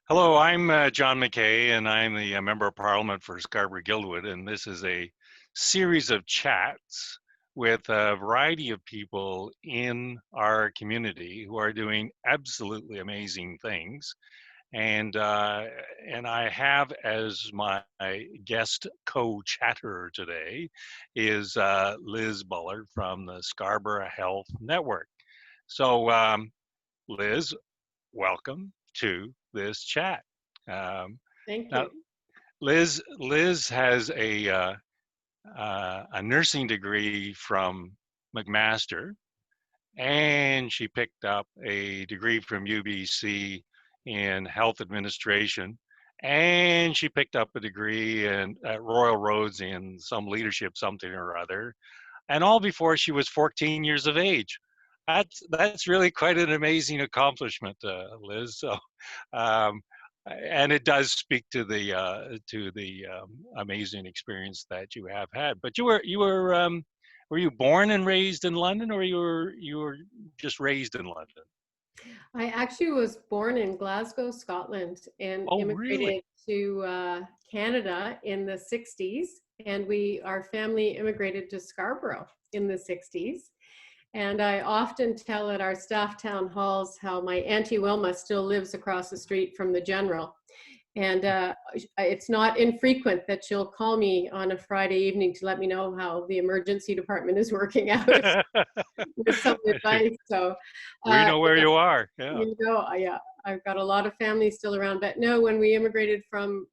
Hello, I'm John McKay, and I'm the Member of Parliament for Scarborough-Guildwood, and this is a series of chats with a variety of people in our community who are doing absolutely amazing things. And and I have as my guest co-chatterer today is Liz Bullard from the Scarborough Health Network. So, Liz, welcome to this chat. Um, Thank Now, you. Liz has a nursing degree from McMaster, and she picked up a degree from UBC in health administration, and she picked up a degree at Royal Roads in some leadership something or other, and all before she was 14 years of age. That's really quite an amazing accomplishment, Liz. So, um, and it does speak to the amazing experience that you have had. But were you born and raised in London, or you were just raised in London? I actually was born in Glasgow, Scotland, and Oh, really? immigrated to Canada in the 60s. And our family immigrated to Scarborough in the 60s. And I often tell at our staff town halls how my Auntie Wilma still lives across the street from the General. And it's not infrequent that she'll call me on a Friday evening to let me know how the emergency department is working out with some advice. So, We uh, know where you are. Yeah. yeah, I've got a lot of family still around. But no, when we immigrated from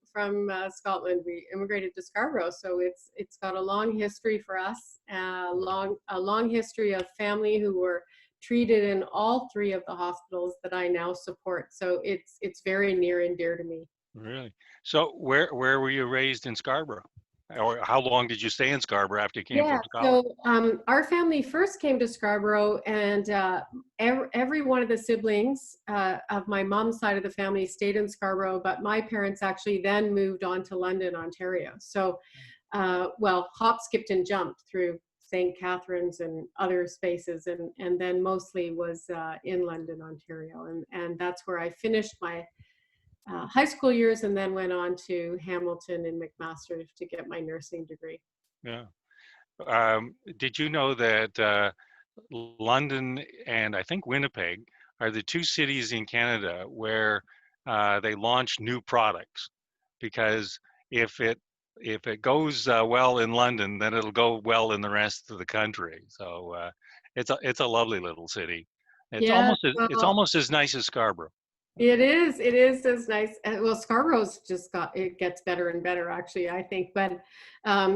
Scotland, we immigrated to Scarborough. So it's got a long history for us, a long history of family who were treated in all three of the hospitals that I now support. So it's very near and dear to me. Really? So where were you raised in Scarborough? Or how long did you stay in Scarborough after you came Yeah, from Scotland? so our family first came to Scarborough, and every one of the siblings of my mom's side of the family stayed in Scarborough, but my parents actually then moved on to London, Ontario. So, well, hop, skipped, and jumped through St. Catharines and other spaces, and then mostly was in London, Ontario. And that's where I finished my high school years and then went on to Hamilton and McMaster to get my nursing degree. Yeah. Did you know that London and I think Winnipeg are the two cities in Canada where they launch new products? Because if it if it goes well in London, then it'll go well in the rest of the country. So it's a lovely little city. Yeah, It's well, almost as nice as Scarborough. it is. It is as nice. Well, Scarborough's it gets better and better, actually, I think. But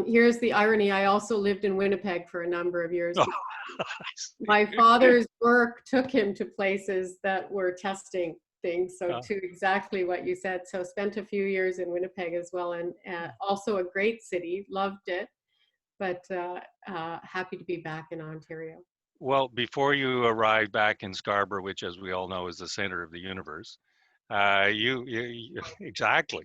here's the irony. I also lived in Winnipeg for a number of years Oh, because I my see. father's work took him to places that were testing things. So Uh, to exactly what you said. So spent a few years in Winnipeg as well, and also a great city. Loved it, but happy to be back in Ontario. well, before you arrived back in Scarborough, which, as we all know, is the center of the universe, exactly.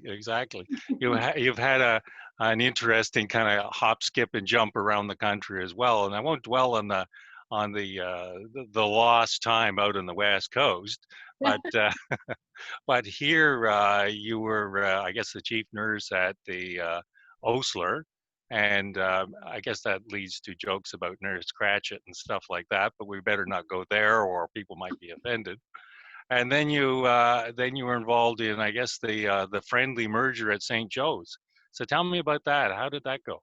You've had an interesting kind of hop, skip, and jump around the country as well. And I won't dwell on the lost time out on the West Coast, but but here you were, I guess, the chief nurse at the Osler. And I guess that leads to jokes about Nurse Cratchit and stuff like that, but we better not go there or people might be offended. And then you were involved in, I guess, the friendly merger at St. Joe's. So tell me about that. How did that go?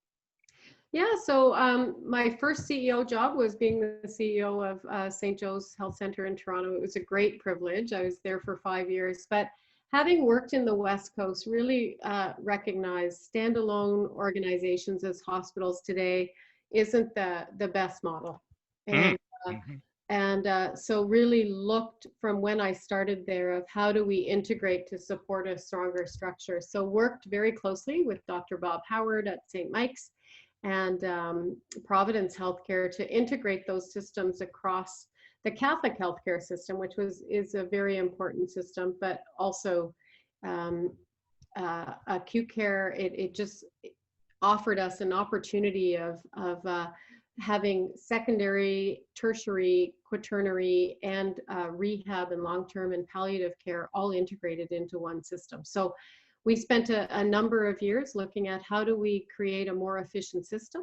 Yeah, so my first CEO job was being the CEO of St. Joe's Health Center in Toronto. It was a great privilege. I was there for 5 years, but having worked in the West Coast, really recognized standalone organizations as hospitals today isn't the best model. Mm. And Hmm. so really looked from when I started there of how do we integrate to support a stronger structure. So worked very closely with Dr. Bob Howard at St. Mike's and Providence Healthcare to integrate those systems across the Catholic healthcare system, which is a very important system, but also um, acute care. It just offered us an opportunity of having secondary, tertiary, quaternary, and rehab and long-term and palliative care all integrated into one system. So we spent a number of years looking at how do we create a more efficient system,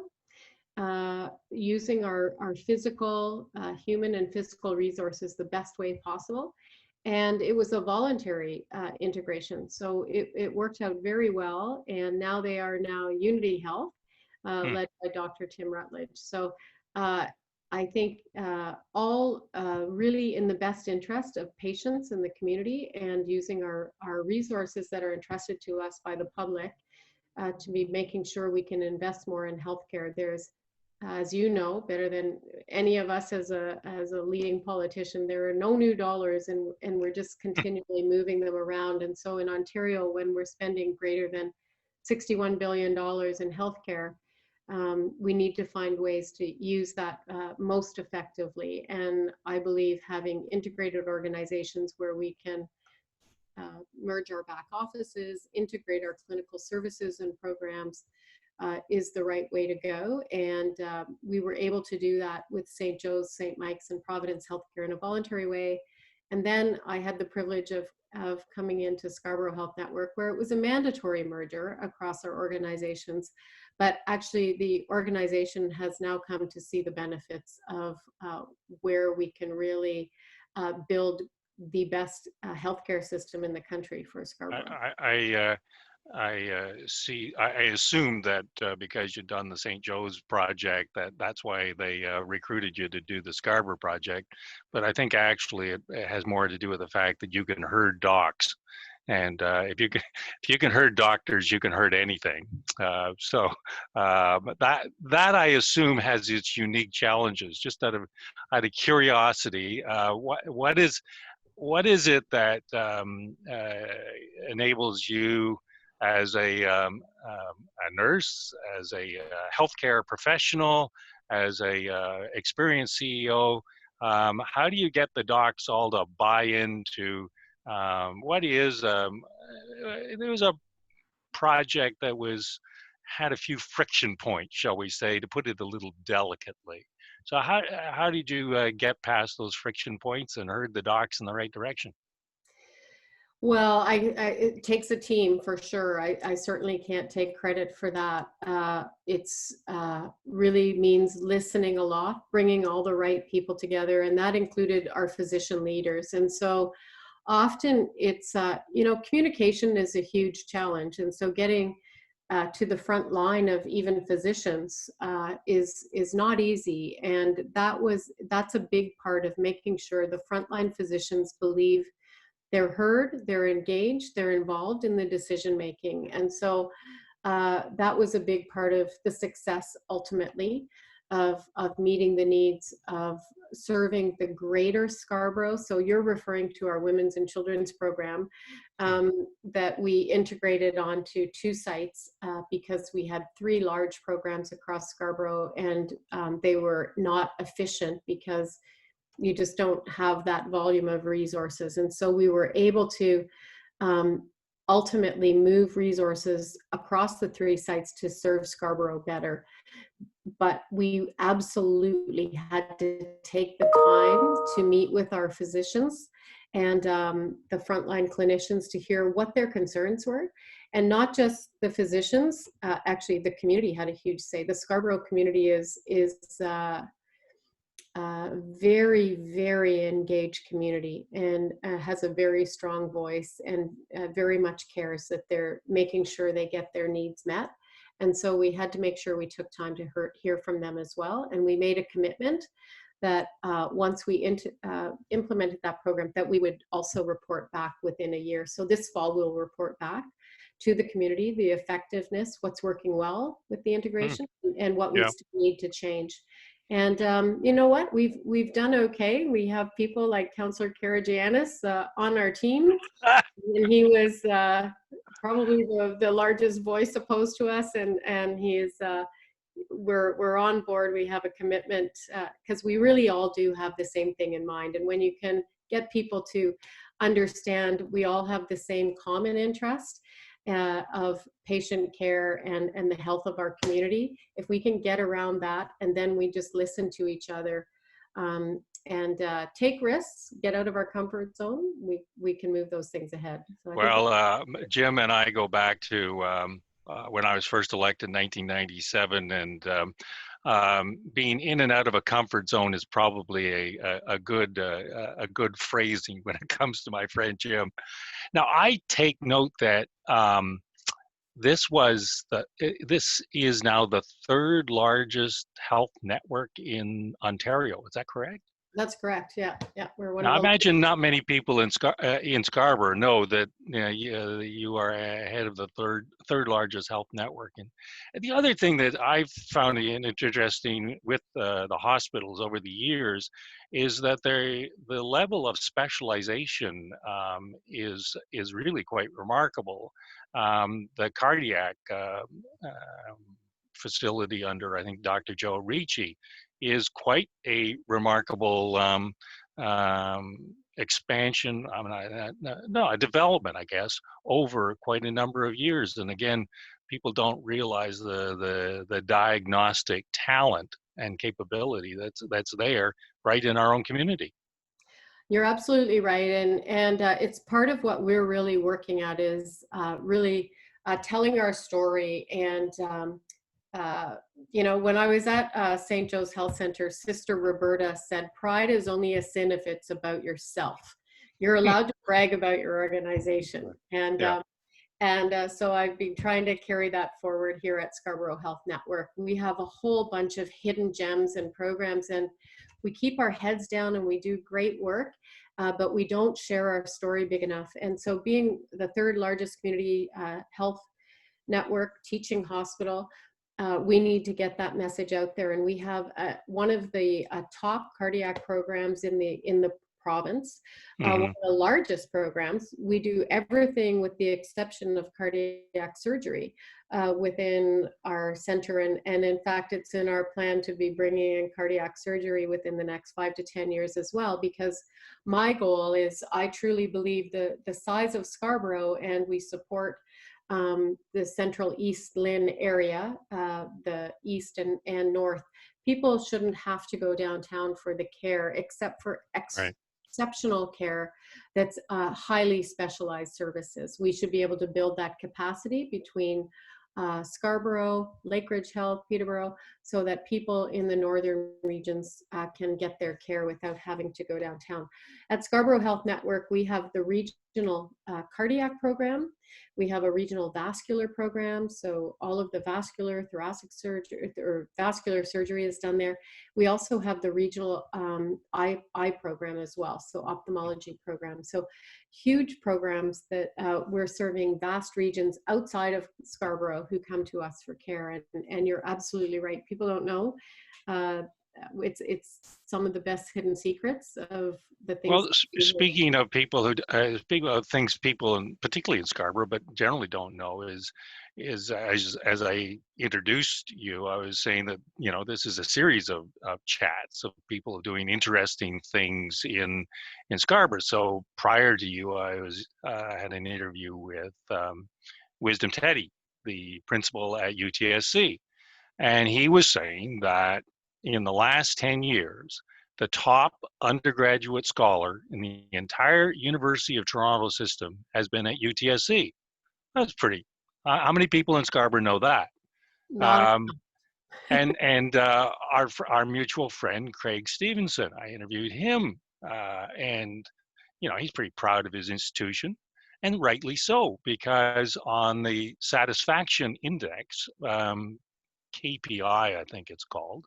using our physical, human and physical resources the best way possible. And it was a voluntary integration. So it worked out very well. And now they are now Unity Health, led by Dr. Tim Rutledge. So I think all really in the best interest of patients in the community, and using our resources that are entrusted to us by the public to be making sure we can invest more in healthcare. There's, as you know, better than any of us as a leading politician, there are no new dollars, and we're just continually moving them around. And so in Ontario, when we're spending greater than $61 billion in healthcare, we need to find ways to use that most effectively. And I believe having integrated organizations where we can merge our back offices, integrate our clinical services and programs is the right way to go. And we were able to do that with St. Joe's, St. Mike's, and Providence Healthcare in a voluntary way. And then I had the privilege of coming into Scarborough Health Network, where it was a mandatory merger across our organizations. But actually, the organization has now come to see the benefits of where we can really build the best healthcare system in the country for Scarborough. I see. I assume that because you've done the St. Joe's project, that's why they recruited you to do the Scarborough project. But I think actually it has more to do with the fact that you can herd docs, and if you can herd doctors, you can herd anything. But that I assume has its unique challenges. Just out of curiosity, what is it that enables you as a nurse, as a healthcare professional, as a experienced CEO? How do you get the docs all to buy into what is? There was a project that had a few friction points, shall we say, to put it a little delicately. So how did you get past those friction points and herd the docs in the right direction? Well, it takes a team for sure. I certainly can't take credit for that. It's really means listening a lot, bringing all the right people together, and that included our physician leaders. And so often it's, communication is a huge challenge. And so getting to the front line of even physicians is not easy. And that's a big part of making sure the frontline physicians believe they're heard, they're engaged, they're involved in the decision making. And so that was a big part of the success ultimately of meeting the needs of serving the greater Scarborough. So you're referring to our women's and children's program that we integrated onto 2 sites because we had 3 large programs across Scarborough, and they were not efficient because you just don't have that volume of resources. And so we were able to ultimately move resources across the 3 sites to serve Scarborough better. But we absolutely had to take the time to meet with our physicians and the frontline clinicians to hear what their concerns were. And not just the physicians, actually the community had a huge say. The Scarborough community is very, very engaged community, and has a very strong voice, and very much cares that they're making sure they get their needs met. And so we had to make sure we took time to hear from them as well. And we made a commitment that once we implemented that program, that we would also report back within a year. So this fall we'll report back to the community the effectiveness, what's working well with the integration, and what we still need to change. And you know what? We've done okay. We have people like Councillor Karagiannis on our team, and he was probably the largest voice opposed to us, and he is. We're on board. We have a commitment because we really all do have the same thing in mind. And when you can get people to understand we all have the same common interest, of patient care and the health of our community. If we can get around that, and then we just listen to each other, and take risks, get out of our comfort zone, we can move those things ahead. So I think Well, Jim and I go back to when I was first elected in 1997, and being in and out of a comfort zone is probably a good phrasing when it comes to my friend Jim. Now, I take note that this is now the third largest health network in Ontario. Is that correct? that's correct. Yeah, we're one Now, of I the. imagine not many people in Scarborough know that you are ahead of the third largest health network. And the other thing that I've found interesting with the hospitals over the years is that the level of specialization is really quite remarkable. The cardiac facility under, I think, Dr. Joe Ricci is quite a remarkable expansion, a development, I guess, over quite a number of years. And again, people don't realize the diagnostic talent and capability that's there right in our own community. You're absolutely right, and it's part of what we're really working at is really telling our story. And when I was at St. Joe's Health Center, Sister Roberta said, "Pride is only a sin if it's about yourself. You're allowed to brag about your organization." And Yeah. So I've been trying to carry that forward here at Scarborough Health Network. We have a whole bunch of hidden gems and programs, and we keep our heads down and we do great work, but we don't share our story big enough. And so being the third largest community health network teaching hospital, we need to get that message out there. And we have one of the top cardiac programs in the province, one of the largest programs. We do everything with the exception of cardiac surgery within our center. And in fact, it's in our plan to be bringing in cardiac surgery within the next 5 to 10 years as well, because my goal is, I truly believe the size of Scarborough, and we support the Central East Lynn area, the East and North. People shouldn't have to go downtown for the care, except for Right. exceptional care that's highly specialized services. We should be able to build that capacity between Scarborough, Lake Ridge Health, Peterborough, so that people in the northern regions can get their care without having to go downtown. At Scarborough Health Network, we have the regional cardiac program. We have a regional vascular program, so all of the vascular, thoracic surgery, or vascular surgery is done there. We also have the regional eye program as well, so ophthalmology program. So huge programs that we're serving vast regions outside of Scarborough who come to us for care. And you're absolutely right. People don't know. It's some of the best hidden secrets of the things. Well, speaking of people who speaking of things people, and particularly in Scarborough, but generally don't know, is as I introduced you, I was saying that this is a series of chats of people doing interesting things in Scarborough. So prior to you, I had an interview with Wisdom Teddy, the principal at UTSC, and he was saying that in the last 10 years, the top undergraduate scholar in the entire University of Toronto system has been at UTSC. That's pretty. How many people in Scarborough know that? Not And our mutual friend Craig Stevenson, I interviewed him, and he's pretty proud of his institution, and rightly so, because on the satisfaction index, KPI, I think it's called,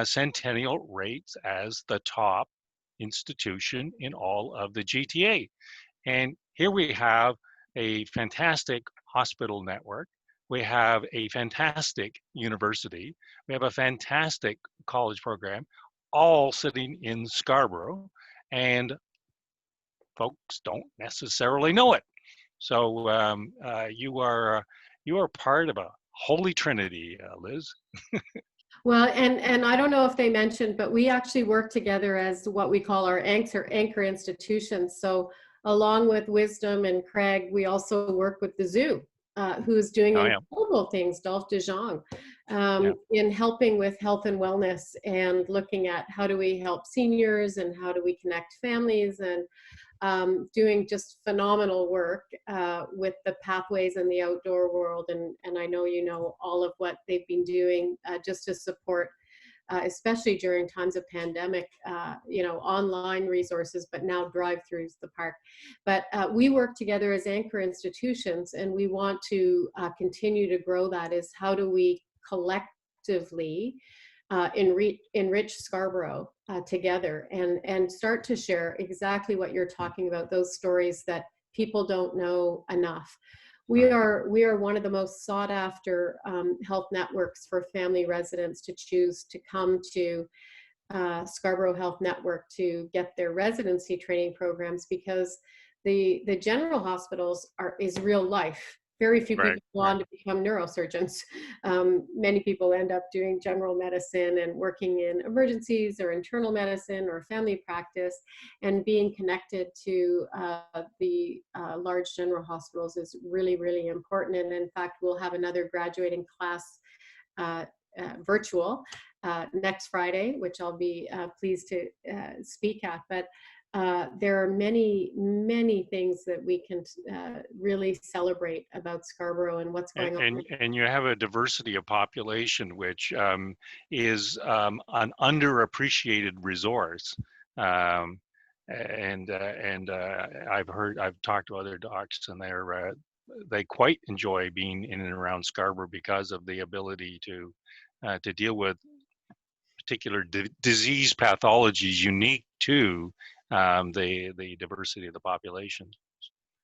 Centennial rates as the top institution in all of the GTA. And here we have a fantastic hospital network. We have a fantastic university. We have a fantastic college program, all sitting in Scarborough, and folks don't necessarily know it. So you are part of a holy trinity, Liz. Well, and I don't know if they mentioned, but we actually work together as what we call our anchor institutions. So along with Wisdom and Craig, we also work with the zoo, who's doing Oh, yeah. incredible things, Dolph de Jong, Yeah. in helping with health and wellness and looking at how do we help seniors and how do we connect families, and doing just phenomenal work with the pathways in the outdoor world. And I know you know all of what they've been doing just to support, especially during times of pandemic, online resources, but now drive-throughs the park. But we work together as anchor institutions, and we want to continue to grow that. Is how do we collectively enrich Scarborough together, and start to share exactly what you're talking about, those stories that people don't know enough. We are one of the most sought after health networks for family residents to choose to come to Scarborough Health Network to get their residency training programs, because the general hospitals is real life. Very few Right. people go on to become neurosurgeons. Many people end up doing general medicine and working in emergencies or internal medicine or family practice, and being connected to the large general hospitals is really, really important. And in fact, we'll have another graduating class virtual next Friday, which I'll be pleased to speak at. But there are many, many things that we can really celebrate about Scarborough and what's going on. And you have a diversity of population, which is an underappreciated resource. I've talked to other docs, and they quite enjoy being in and around Scarborough because of the ability to deal with particular disease pathologies unique to the diversity of the population.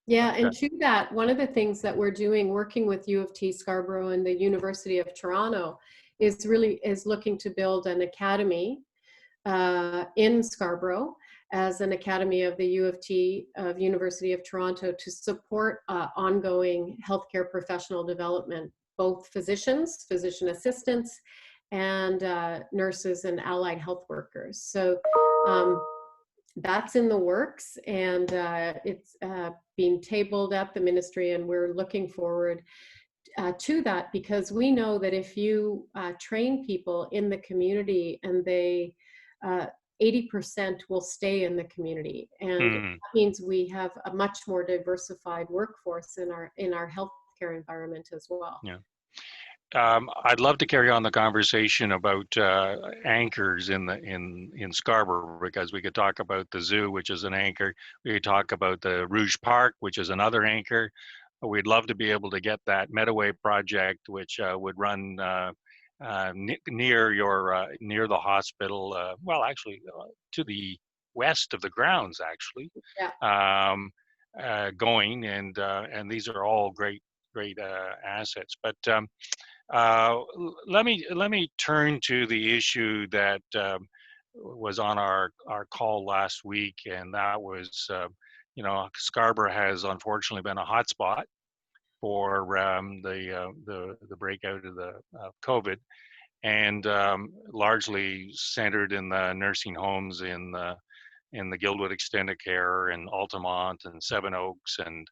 Yeah, and to that, one of the things that we're doing, working with U of T Scarborough and the University of Toronto, is looking to build an academy in Scarborough as an academy of the U of T, of University of Toronto, to support ongoing healthcare professional development, both physicians, physician assistants, and nurses and allied health workers. So that's in the works, and it's being tabled at the ministry, and we're looking forward to that, because we know that if you train people in the community, and they 80% will stay in the community, and that means we have a much more diversified workforce in our healthcare environment as well. Yeah. I'd love to carry on the conversation about anchors in Scarborough, because we could talk about the zoo, which is an anchor. We could talk about the Rouge Park, which is another anchor. We'd love to be able to get that Medaway project, which would run near the hospital. Well, actually, to the west of the grounds, actually. Yeah. Going, and these are all great assets, but. Let me turn to the issue that was on our call last week, and that was, Scarborough has unfortunately been a hotspot for the breakout of the COVID, and largely centered in the nursing homes in the Guildwood Extended Care and Altamont and Seven Oaks, and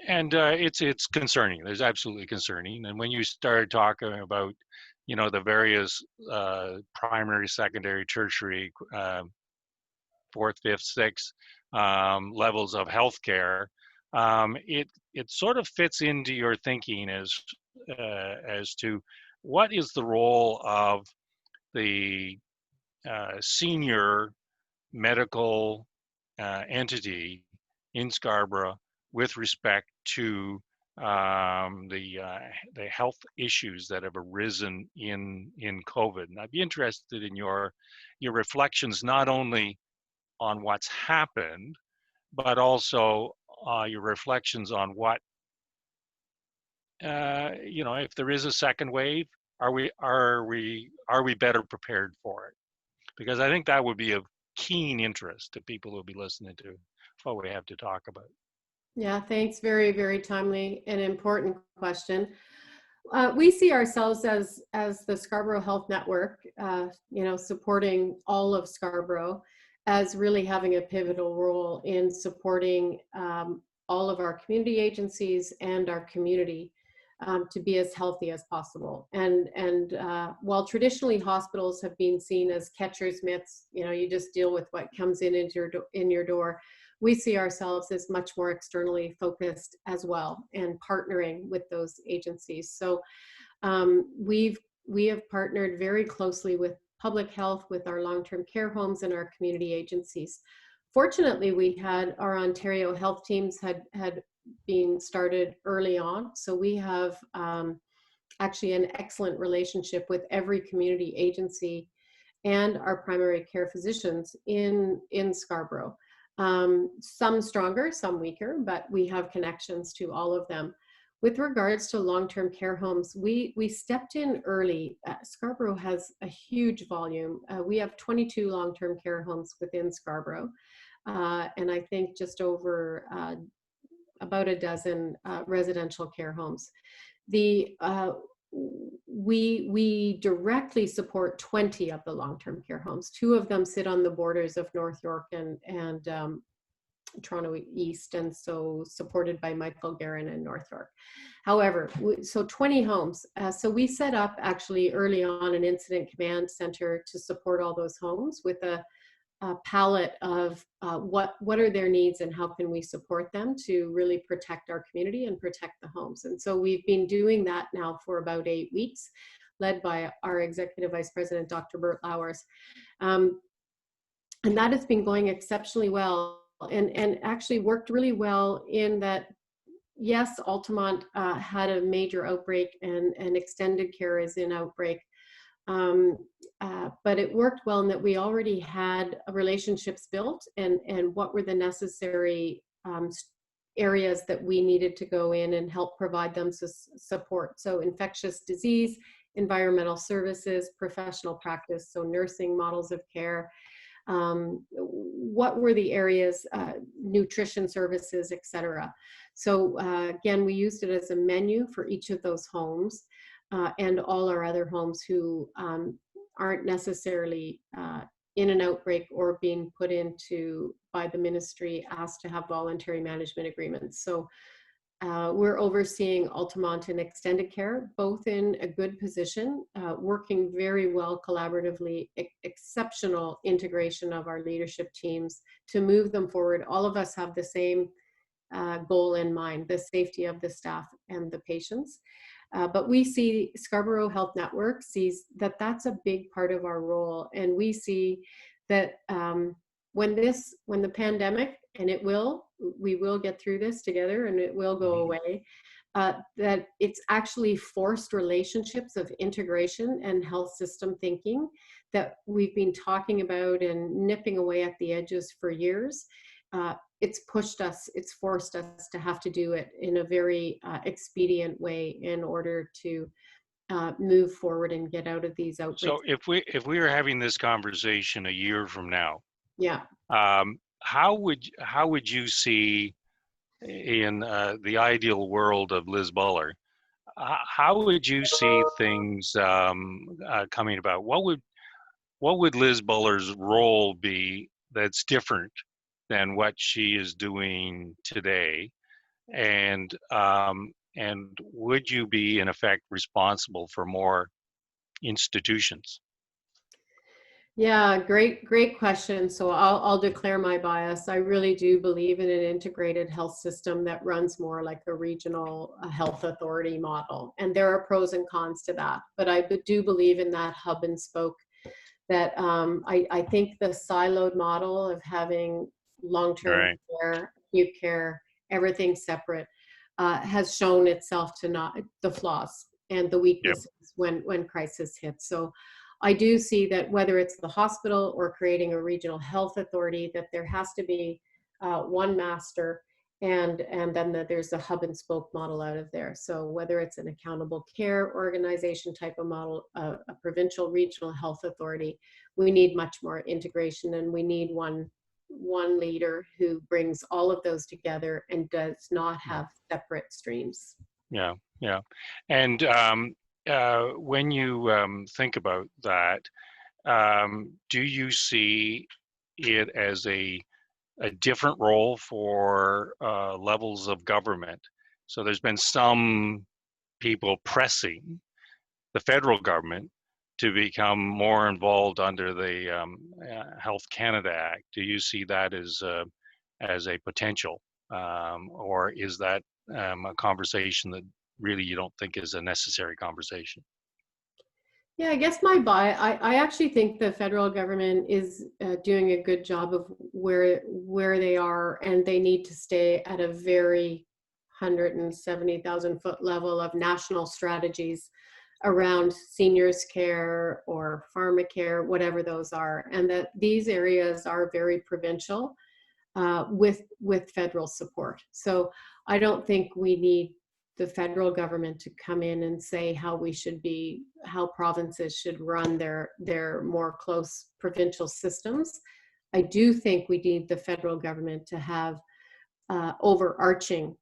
it's concerning. There's absolutely concerning. And when you start talking about, the various primary, secondary, tertiary, fourth, fifth, sixth levels of healthcare, it sort of fits into your thinking as to what is the role of the senior medical entity in Scarborough with respect to the health issues that have arisen in COVID. And I'd be interested in your reflections, not only on what's happened, but also your reflections on what, if there is a second wave, are we better prepared for it? Because I think that would be of keen interest to people who'll be listening to what we have to talk about. Yeah, thanks. Very, very timely and important question. We see ourselves as the Scarborough Health Network, supporting all of Scarborough, as really having a pivotal role in supporting all of our community agencies and our community to be as healthy as possible. And while traditionally hospitals have been seen as catcher's mitts, you know, you just deal with what comes into your door. We see ourselves as much more externally focused as well, and partnering with those agencies. So we have partnered very closely with public health, with our long-term care homes and our community agencies. Fortunately, we had our Ontario health teams had been started early on. So we have actually an excellent relationship with every community agency and our primary care physicians in Scarborough. Some stronger, some weaker, but we have connections to all of them. With regards to long-term care homes, we stepped in early. Scarborough has a huge volume. We have 22 long-term care homes within Scarborough, and I think just over about a dozen residential care homes. We directly support 20 of the long-term care homes. 2 of them sit on the borders of North York and Toronto East, and so supported by Michael Guerin in North York. However, so 20 homes. So we set up actually early on an incident command center to support all those homes with a palette of what are their needs and how can we support them to really protect our community and protect the homes. And so we've been doing that now for about 8 weeks, led by our Executive Vice President, Dr. Bert Lowers. And that has been going exceptionally well, and actually worked really well in that, yes, Altamont had a major outbreak and extended care is in outbreak. But it worked well in that we already had relationships built and what were the necessary areas that we needed to go in and help provide them support. So infectious disease, environmental services, professional practice, so nursing models of care. What were the areas, nutrition services, etc. So again, we used it as a menu for each of those homes. And all our other homes who aren't necessarily in an outbreak or being put into by the ministry asked to have voluntary management agreements. So we're overseeing Altamont and extended care, both in a good position, working very well collaboratively, exceptional integration of our leadership teams to move them forward. All of us have the same goal in mind, the safety of the staff and the patients. But we see Scarborough Health Network sees that that's a big part of our role. And we see that when the pandemic, and we will get through this together and it will go away, that it's actually forced relationships of integration and health system thinking that we've been talking about and nipping away at the edges for years. It's pushed us, it's forced us to have to do it in a very expedient way in order to move forward and get out of these outbreaks. So if we were having this conversation a year from now, yeah, how would you see in the ideal world of Liz Buller? How would you see things coming about? What would Liz Buller's role be that's different than what she is doing today, and would you be in effect responsible for more institutions? Yeah, great question. So I'll declare my bias. I really do believe in an integrated health system that runs more like a regional health authority model. And there are pros and cons to that. But I do believe in that hub and spoke, that I think the siloed model of having long-term care, acute care, everything separate, has shown itself to not the flaws and the weaknesses when crisis hits. So I do see that whether it's the hospital or creating a regional health authority, that there has to be one master, and then that there's a hub and spoke model out of there. So whether it's an accountable care organization type of model, a provincial regional health authority, we need much more integration, and we need one leader who brings all of those together and does not have separate streams. Yeah. And when you think about that, do you see it as a different role for levels of government. So there's been some people pressing the federal government to become more involved under the Health Canada Act. Do you see that as a potential, or is that a conversation that really you don't think is a necessary conversation? Yeah, I guess I actually think the federal government is doing a good job of where they are, and they need to stay at a very 170,000 foot level of national strategies around seniors care or pharmacare, whatever those are, and that these areas are very provincial with federal support. So I don't think we need the federal government to come in and say how provinces should run their more close provincial systems. I do think we need the federal government to have overarching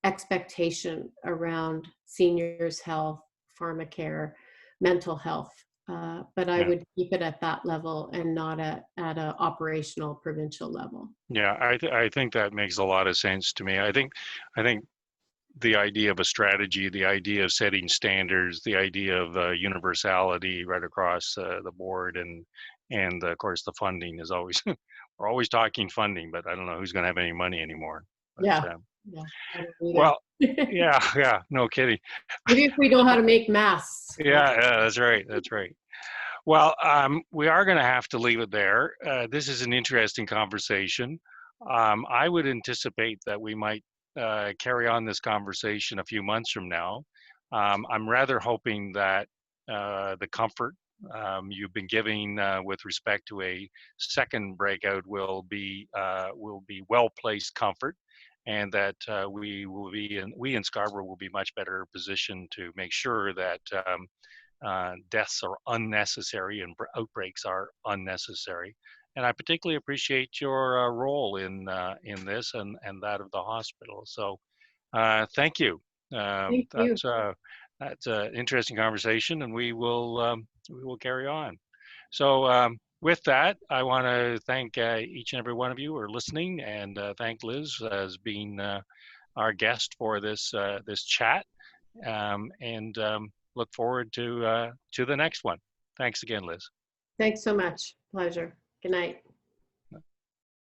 expectation around seniors' health, pharmacare, mental health. But I Yeah. would keep it at that level and not at an operational provincial level. Yeah, I think that makes a lot of sense to me. I think the idea of a strategy, the idea of setting standards, the idea of universality right across the board, and of course the funding is always we're always talking funding, but I don't know who's going to have any money anymore. But, Yeah, yeah, I don't well, either. yeah, no kidding. Maybe if we know how to make masks. Yeah, that's right, that's right. Well, we are going to have to leave it there. This is an interesting conversation. I would anticipate that we might carry on this conversation a few months from now. I'm rather hoping that the comfort you've been giving with respect to a second breakout will be well-placed comfort, and that we in Scarborough will be much better positioned to make sure that deaths are unnecessary and outbreaks are unnecessary. And I particularly appreciate your role in this and that of the hospital. So thank you. Thank you. That's an interesting conversation, and we will carry on. So with that, I want to thank each and every one of you who are listening, and thank Liz as being our guest for this chat. And look forward to the next one. Thanks again, Liz. Thanks so much. Pleasure. Good night.